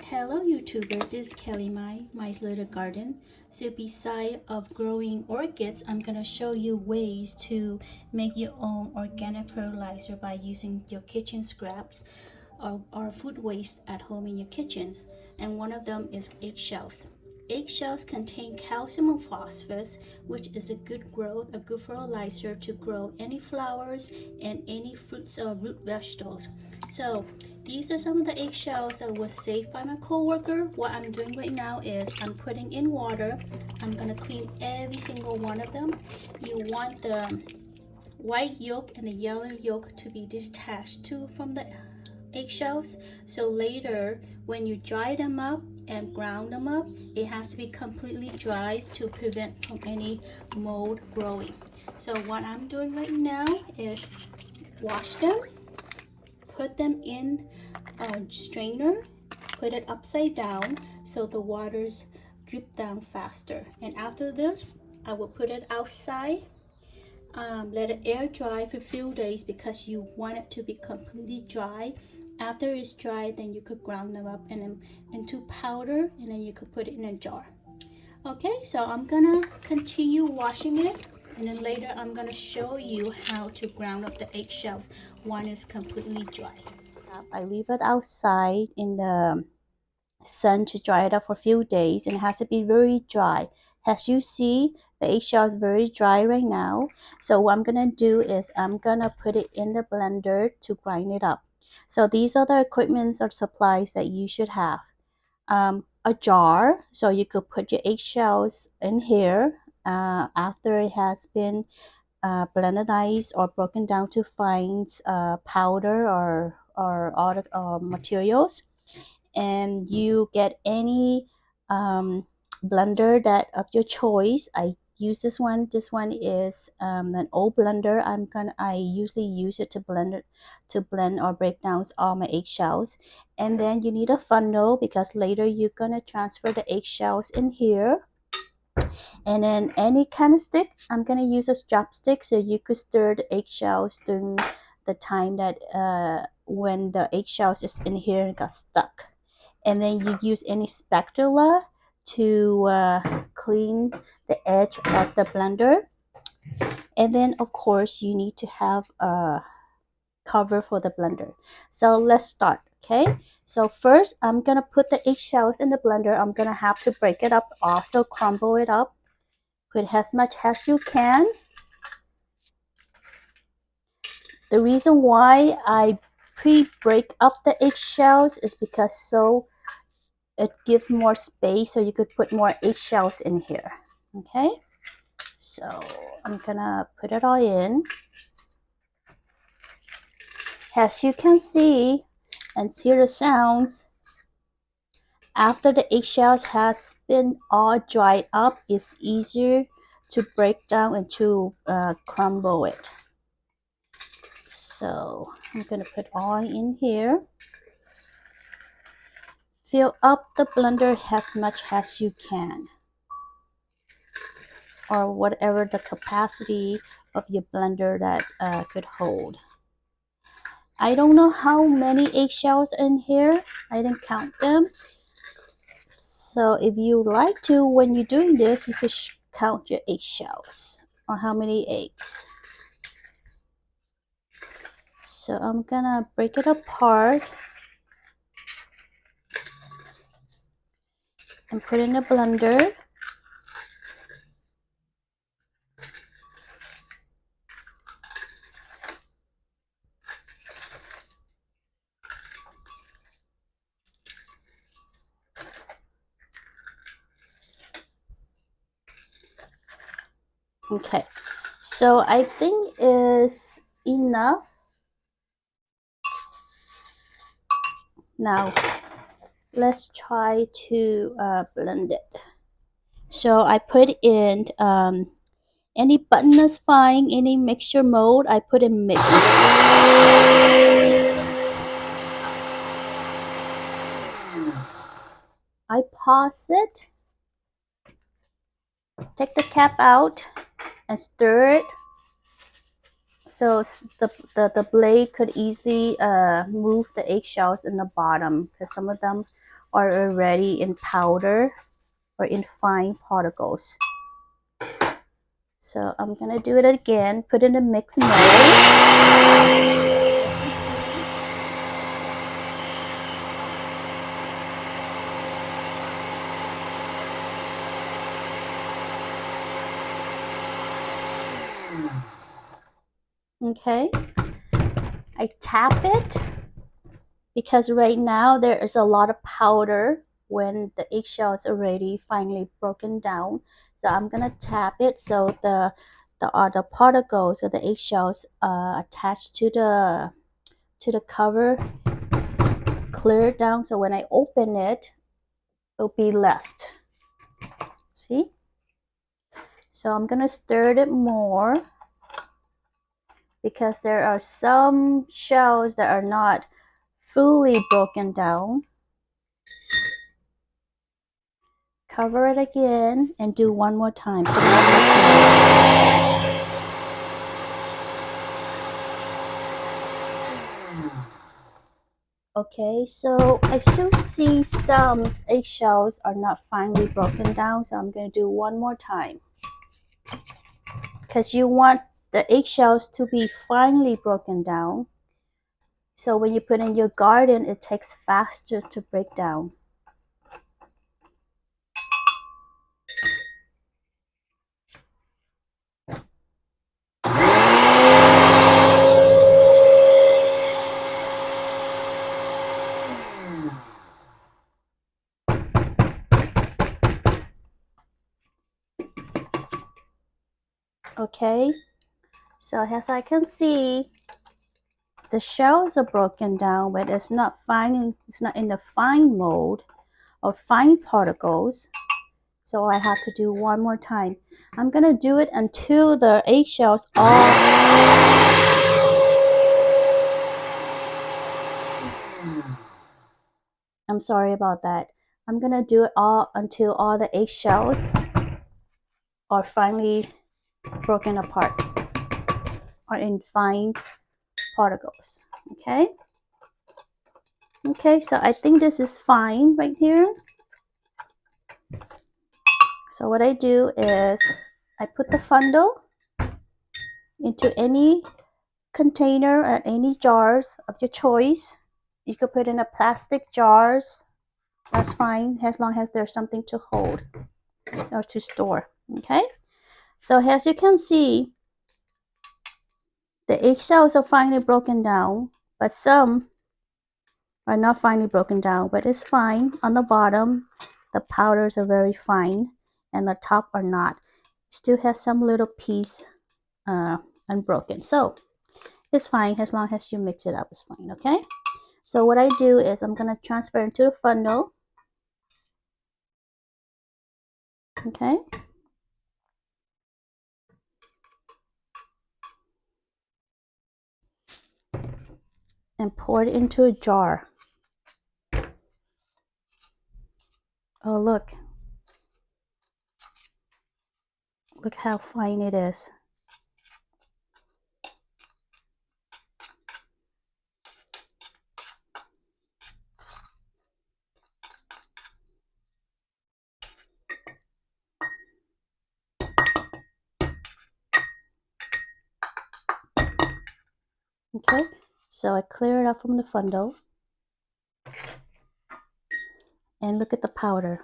Hello YouTuber, this is Kelly my little garden. So beside of growing orchids, I'm gonna show you ways to make your own organic fertilizer by using your kitchen scraps or food waste at home in your kitchens. And one of them is eggshells. Eggshells contain calcium and phosphorus, which is a good fertilizer to grow any flowers and any fruits or root vegetables. So these are some of the eggshells that was saved by my coworker. What I'm doing right now is I'm putting in water. I'm gonna clean every single one of them. You want the white yolk and the yellow yolk to be detached from the eggshells, so later when you dry them up and ground them up, it has to be completely dry to prevent from any mold growing. So what I'm doing right now is wash them, put them in a strainer, put it upside down so the waters drip down faster. And after this, I will put it outside, let it air dry for a few days because you want it to be completely dry. After it's dry, then you could ground them up into powder, and then you could put it in a jar. Okay, so I'm gonna continue washing it, and then later I'm gonna show you how to ground up the eggshells when it's completely dry. I leave it outside in the sun to dry it up for a few days, and it has to be very dry. As you see, the eggshell is very dry right now. So what I'm gonna do is I'm gonna put it in the blender to grind it up. So these are the equipments or supplies that you should have. A jar, so you could put your eggshells in here after it has been blended nice or broken down to fine powder or other materials. And you get any blender that of your choice. I use this one. This one is an old blender. I usually use it to blend or break down all my eggshells. And then you need a funnel because later you're gonna transfer the eggshells in here. And then any kind of stick, I'm gonna use a chopstick so you could stir the eggshells during the time that when the eggshells is in here and got stuck. And then you use any spatula to clean the edge of the blender. And then of course you need to have a cover for the blender. So let's start. Okay, so first I'm gonna put the eggshells in the blender. I'm gonna have to break it up, also crumble it up. Put as much as you can. The reason why I pre-break up the eggshells is because so it gives more space, so you could put more eggshells in here. Okay, so I'm gonna put it all in. As you can see and hear the sounds, after the eggshells has been all dried up, it's easier to break down and to crumble it. So I'm gonna put all in here. Fill up the blender as much as you can, or whatever the capacity of your blender that could hold. I don't know how many eggshells in here. I didn't count them. So if you like to, when you're doing this, you could count your eggshells or how many eggs. So I'm gonna break it apart and put it in the blender. Okay, so I think is enough. Now let's try to blend it. So I put in any button is fine, any mixture mode, I put in mix. I pause it, take the cap out and stir it so the blade could easily move the eggshells in the bottom, because some of them are already in powder or in fine particles. So I'm gonna do it again, put in a mix mode. Okay, I tap it because right now there is a lot of powder when the eggshell is already finally broken down. So I'm gonna tap it so the particles of the eggshells attached to the cover clear down. So when I open it, it'll be less. See? So I'm gonna stir it more, because there are some shells that are not fully broken down. Cover it again and do one more time. Okay, so I still see some eggshells are not finely broken down, so I'm going to do one more time. Because you want the eggshells to be finely broken down. So when you put in your garden, it takes faster to break down. Okay, so as I can see, the shells are broken down, but it's not fine. It's not in the fine mode or fine particles. So I have to do one more time. I'm gonna do it until the eggshells are. I'm sorry about that. I'm gonna do it all until all the eggshells are finally broken apart or in fine particles. Okay. Okay, so I think this is fine right here. So what I do is I put the funnel into any container or any jars of your choice. You could put in a plastic jars. That's fine, as long as there's something to hold or to store. Okay. So as you can see, the eggshells are finely broken down, but some are not finely broken down, but it's fine. On the bottom, the powders are very fine, and the top are not. Still has some little piece unbroken. So it's fine as long as you mix it up. It's fine. Okay. So what I do is I'm gonna transfer into the funnel. Okay. And pour it into a jar. Oh, look. Look how fine it is. Okay, so I clear it up from the funnel. And look at the powder.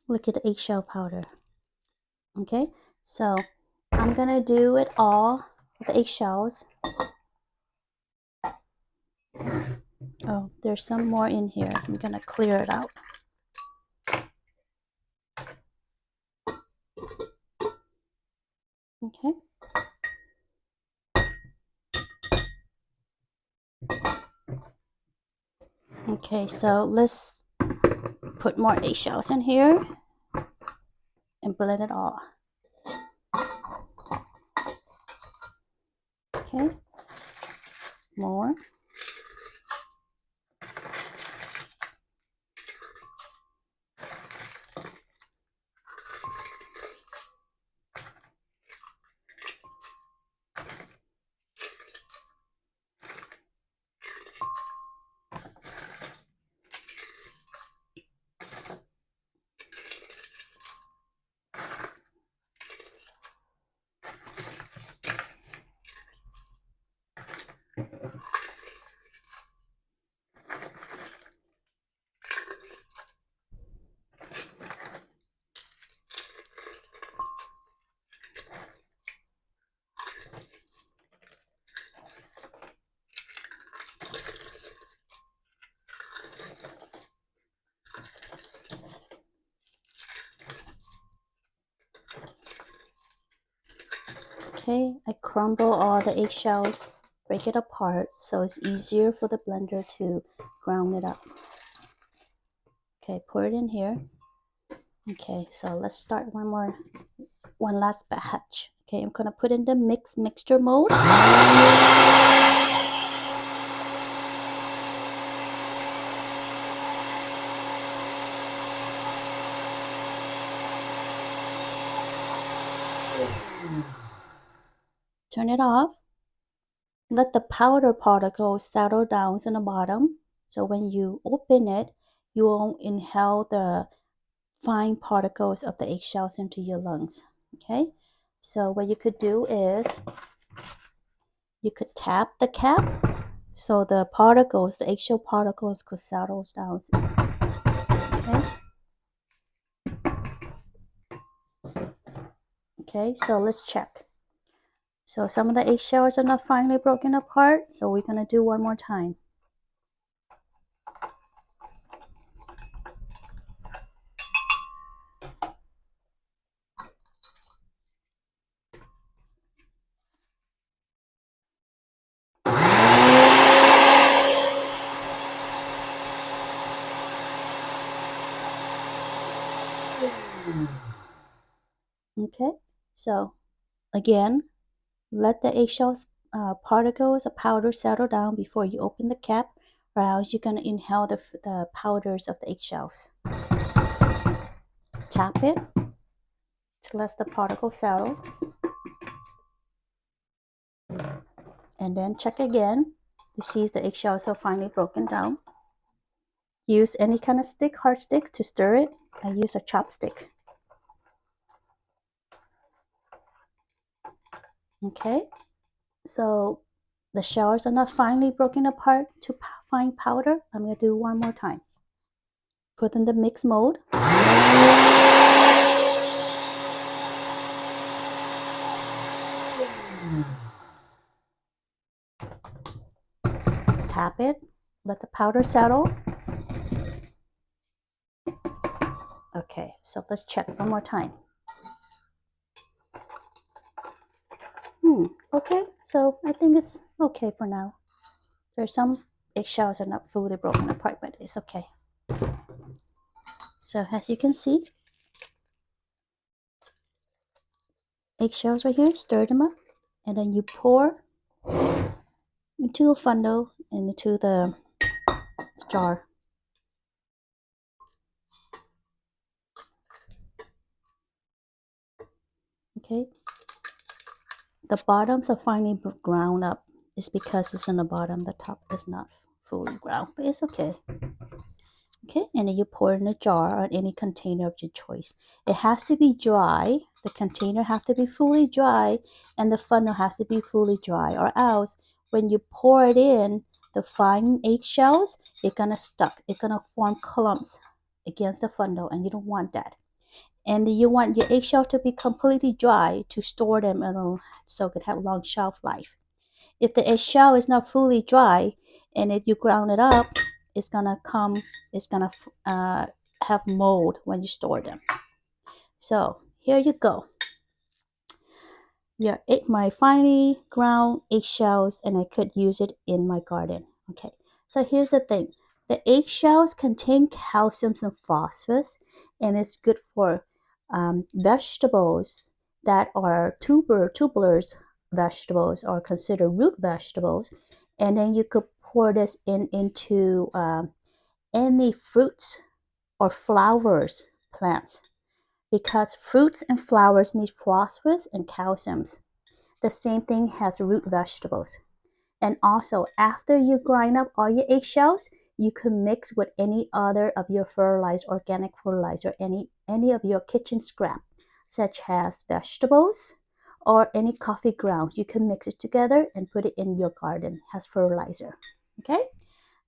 Look at the eggshell powder. Okay, so I'm gonna do it all with the eggshells. Oh, there's some more in here. I'm gonna clear it out. Okay. Okay, so let's put more eggshells in here and blend it all. Okay, more. Okay, I crumble all the eggshells, break it apart so it's easier for the blender to ground it up. Okay, pour it in here. Okay, so let's start one last batch. Okay, I'm gonna put in the mixture mode. Turn it off. Let the powder particles settle down in the bottom. So when you open it, you won't inhale the fine particles of the eggshells into your lungs. Okay, so what you could do is you could tap the cap so the particles, the eggshell particles, could settle down. Okay. Okay, so let's check. So some of the eggshells are not finely broken apart, so we're gonna do one more time. Okay, so again, let the eggshells particles of powder settle down before you open the cap, or else you're gonna inhale the powders of the eggshells. Tap it to let the particles settle, and then check again to see if the eggshells are finely broken down. Use any kind of stick, hard stick, to stir it. I use a chopstick. Okay, so the shells are not finely broken apart to fine powder. I'm going to do one more time. Put in the mix mode. Tap it. Let the powder settle. Okay, so let's check one more time. Okay, so I think it's okay for now. There's some eggshells are not fully broken apart, but it's okay. So as you can see, eggshells right here, stir them up, and then you pour into a funnel and into the jar. Okay, the bottoms are finely ground up. It's because it's in the bottom, the top is not fully ground, but it's okay. Okay, and then you pour in a jar or any container of your choice. It has to be dry. The container has to be fully dry, and the funnel has to be fully dry, or else when you pour it in, the fine eggshells, it's gonna stuck. It's gonna form clumps against the funnel, and you don't want that. And you want your eggshell to be completely dry to store them so it could have long shelf life. If the eggshell is not fully dry, and if you ground it up, it's gonna have mold when you store them. So here you go. My finely ground eggshells, and I could use it in my garden. Okay, so here's the thing. The eggshells contain calcium and phosphorus, and it's good for vegetables that are tubular vegetables, or considered root vegetables. And then you could pour this into any fruits or flowers plants, because fruits and flowers need phosphorus and calciums. The same thing has root vegetables. And also, after you grind up all your eggshells, you can mix with any other of your fertilizer, organic fertilizer, any of your kitchen scrap, such as vegetables or any coffee grounds. You can mix it together and put it in your garden as fertilizer. Okay,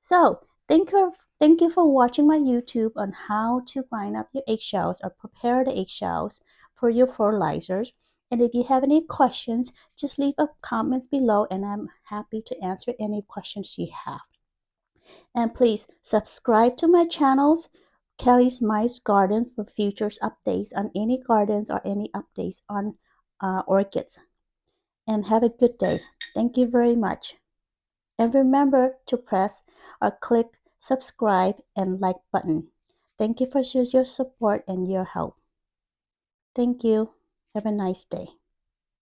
so thank you for watching my YouTube on how to grind up your eggshells or prepare the eggshells for your fertilizers. And if you have any questions, just leave a comments below, and I'm happy to answer any questions you have. And please subscribe to my channels, Kelly's Mice Garden, for future updates on any gardens or any updates on orchids. and have a good day. Thank you very much. And remember to press or click subscribe and like button. Thank you for your support and your help. Thank you. Have a nice day.